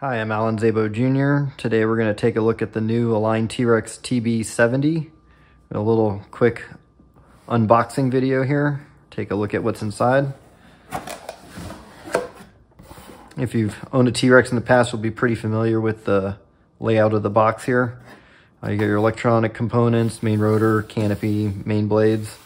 Hi, I'm Alan Szabo Jr. Today we're going to take a look at the new Align Trex TB70. A little quick unboxing video here. Take a look at what's inside. If you've owned a Trex in the past, you'll be pretty familiar with the layout of the box here. You got your electronic components, main rotor, canopy, main blades.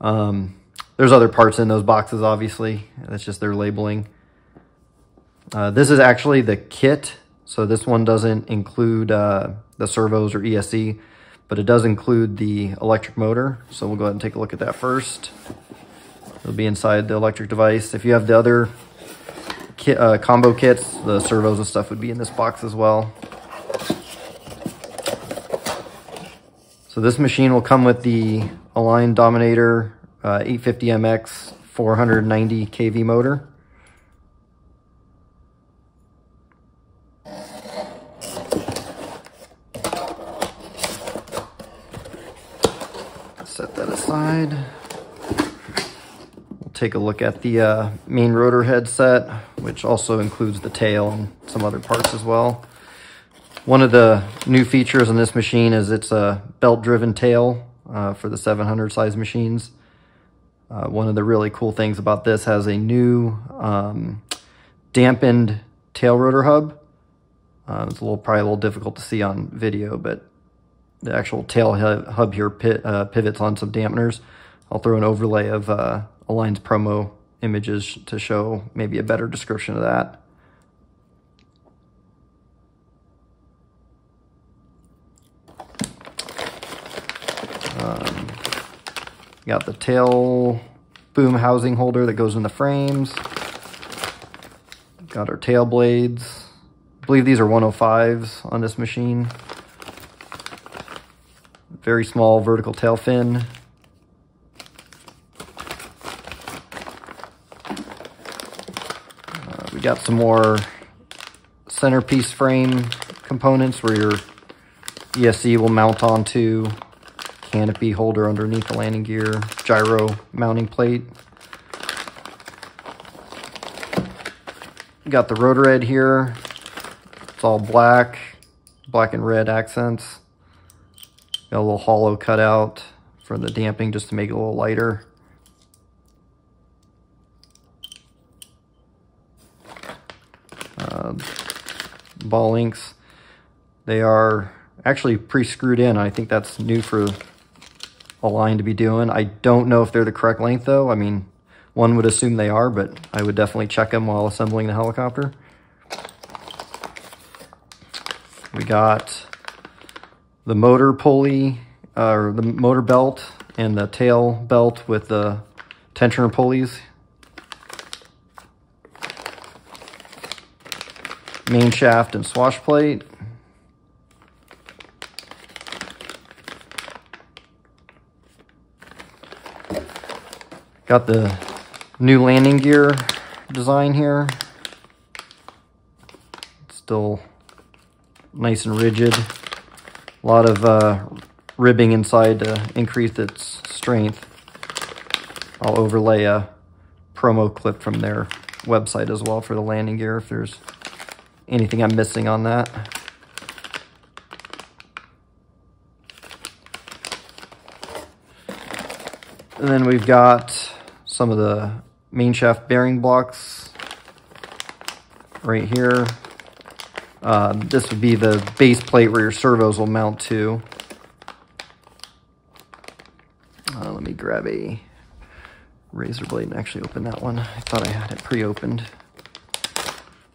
There's other parts in those boxes, obviously. That's just their labeling. This is actually the kit, so this one doesn't include the servos or ESC, but it does include the electric motor. So we'll go ahead and take a look at that first. It'll be inside the electric device. If you have the other combo kits, the servos and stuff would be in this box as well. So this machine will come with the Align Dominator 850MX 490 kV motor. Set that aside. We'll take a look at the main rotor headset, which also includes the tail and some other parts as well. One of the new features on this machine is it's a belt-driven tail for the 700 size machines. One of the really cool things about this has a new dampened tail rotor hub. It's probably a little difficult to see on video, but the actual tail hub here pivots on some dampeners. I'll throw an overlay of Align's promo images to show maybe a better description of that. Got the tail boom housing holder that goes in the frames. Got our tail blades. I believe these are 105s on this machine. Very small vertical tail fin. We got some more centerpiece frame components where your ESC will mount onto. Canopy holder underneath the landing gear, gyro mounting plate. Got the rotor head here. It's all black and red accents. Got a little hollow cutout for the damping just to make it a little lighter. Ball links. They are actually pre-screwed in. I think that's new for Align to be doing. I don't know if they're the correct length though. I mean, one would assume they are, but I would definitely check them while assembling the helicopter. We got the motor pulley, or the motor belt, and the tail belt with the tensioner pulleys. Main shaft and swash plate. Got the new landing gear design here. It's still nice and rigid. A lot of ribbing inside to increase its strength. I'll overlay a promo clip from their website as well for the landing gear if there's anything I'm missing on that. And then we've got some of the main shaft bearing blocks right here. This would be the base plate where your servos will mount to. Let me grab a razor blade and actually open that one. I thought I had it pre-opened.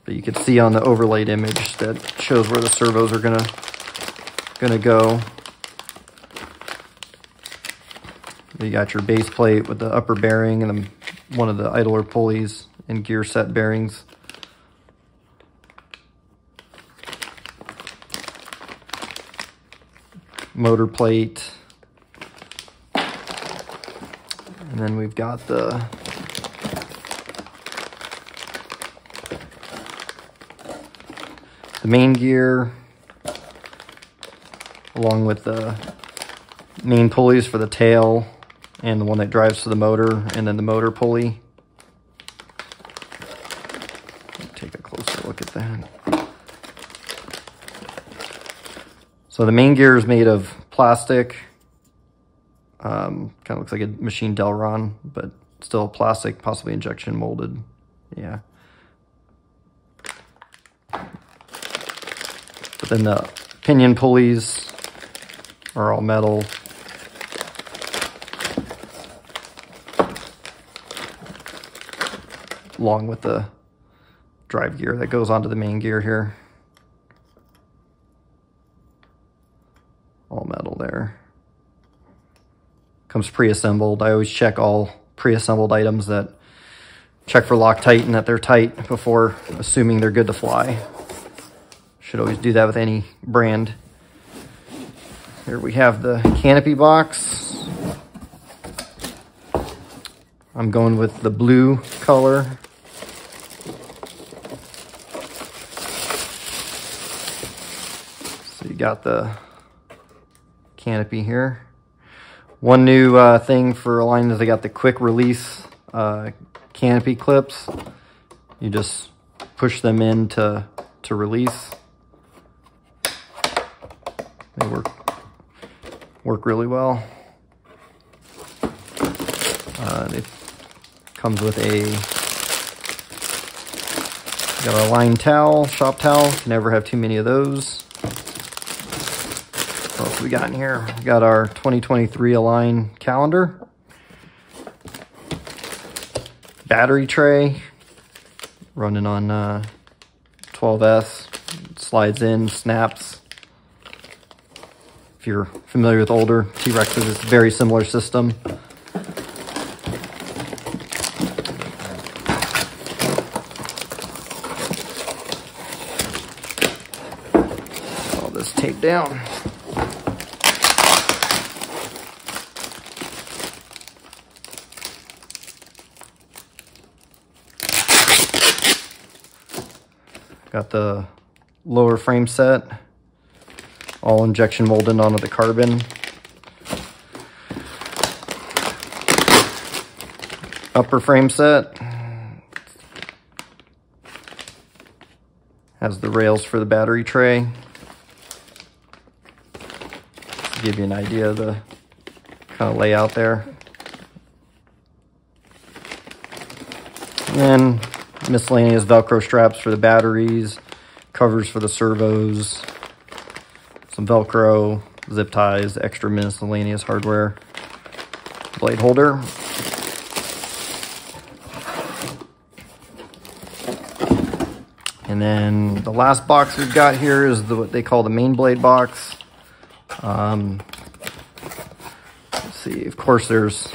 But you can see on the overlaid image that shows where the servos are gonna go. You got your base plate with the upper bearing and then one of the idler pulleys and gear set bearings. Motor plate. And then we've got the main gear along with the main pulleys for the tail and the one that drives to the motor, and then the motor pulley. Take a closer look at that. So the main gear is made of plastic. Kind of looks like a machine Delron, but still plastic, possibly injection molded. Yeah. But then the pinion pulleys are all metal. Along with the drive gear that goes onto the main gear here. All metal there. Comes pre-assembled. I always check all pre-assembled items that check for Loctite and that they're tight before assuming they're good to fly. Should always do that with any brand. Here we have the canopy box. I'm going with the blue color. So you got the canopy here. One new thing for Align is they got the quick release canopy clips. You just push them in to release. They work really well. It comes with got a Align towel, shop towel. Never have too many of those. What else we got in here? We got our 2023 Align calendar. Battery tray. Running on 12S. Slides in, snaps. If you're familiar with older T-Rexes, it's a very similar system. All this taped down. Got the lower frame set, all injection molded onto the carbon. Upper frame set has the rails for the battery tray. To give you an idea of the kind of layout there. And then miscellaneous Velcro straps for the batteries, covers for the servos, some Velcro, zip ties, extra miscellaneous hardware, blade holder. And then the last box we've got here is what they call the main blade box. Let's see, of course there's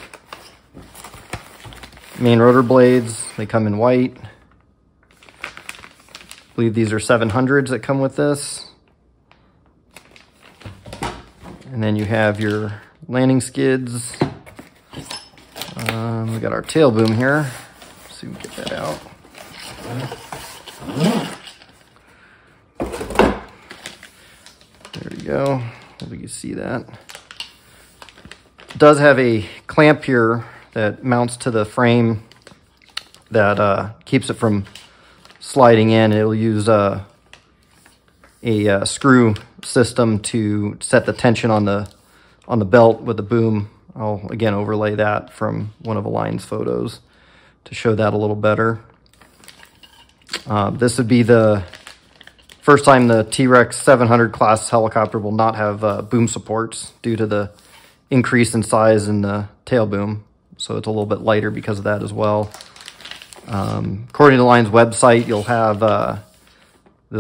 main rotor blades. They come in white. I believe these are 700s that come with this. And then you have your landing skids. We got our tail boom here. Let's see if we can get that out. There you go. Hope you can see that. It does have a clamp here that mounts to the frame that keeps it from sliding in. It'll use a screw system to set the tension on the belt with the boom. I'll again overlay that from one of Align's photos to show that a little better. This would be the first time the T-Rex 700 class helicopter will not have boom supports due to the increase in size in the tail boom. So it's a little bit lighter because of that as well. According to Align's website, you'll have the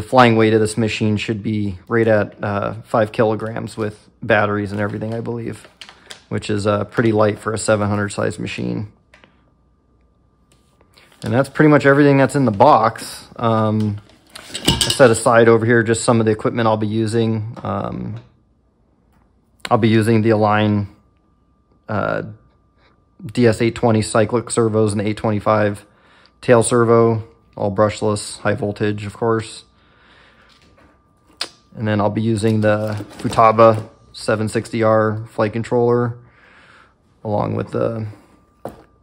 flying weight of this machine should be right at 5 kilograms with batteries and everything, I believe, which is pretty light for a 700 size machine. And that's pretty much everything that's in the box. I set aside over here just some of the equipment I'll be using. I'll be using the Align DS820 cyclic servos and the 825 tail servo, all brushless, high voltage, of course. And then I'll be using the Futaba 760R flight controller, along with the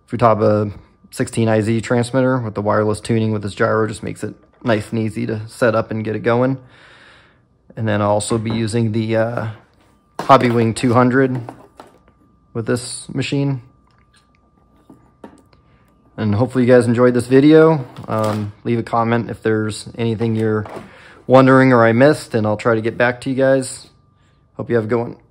Futaba 16IZ transmitter with the wireless tuning with this gyro. Just makes it nice and easy to set up and get it going. And then I'll also be using the Hobby Wing 200 with this machine. And hopefully you guys enjoyed this video. Leave a comment if there's anything you're wondering or I missed, and I'll try to get back to you guys. Hope you have a good one.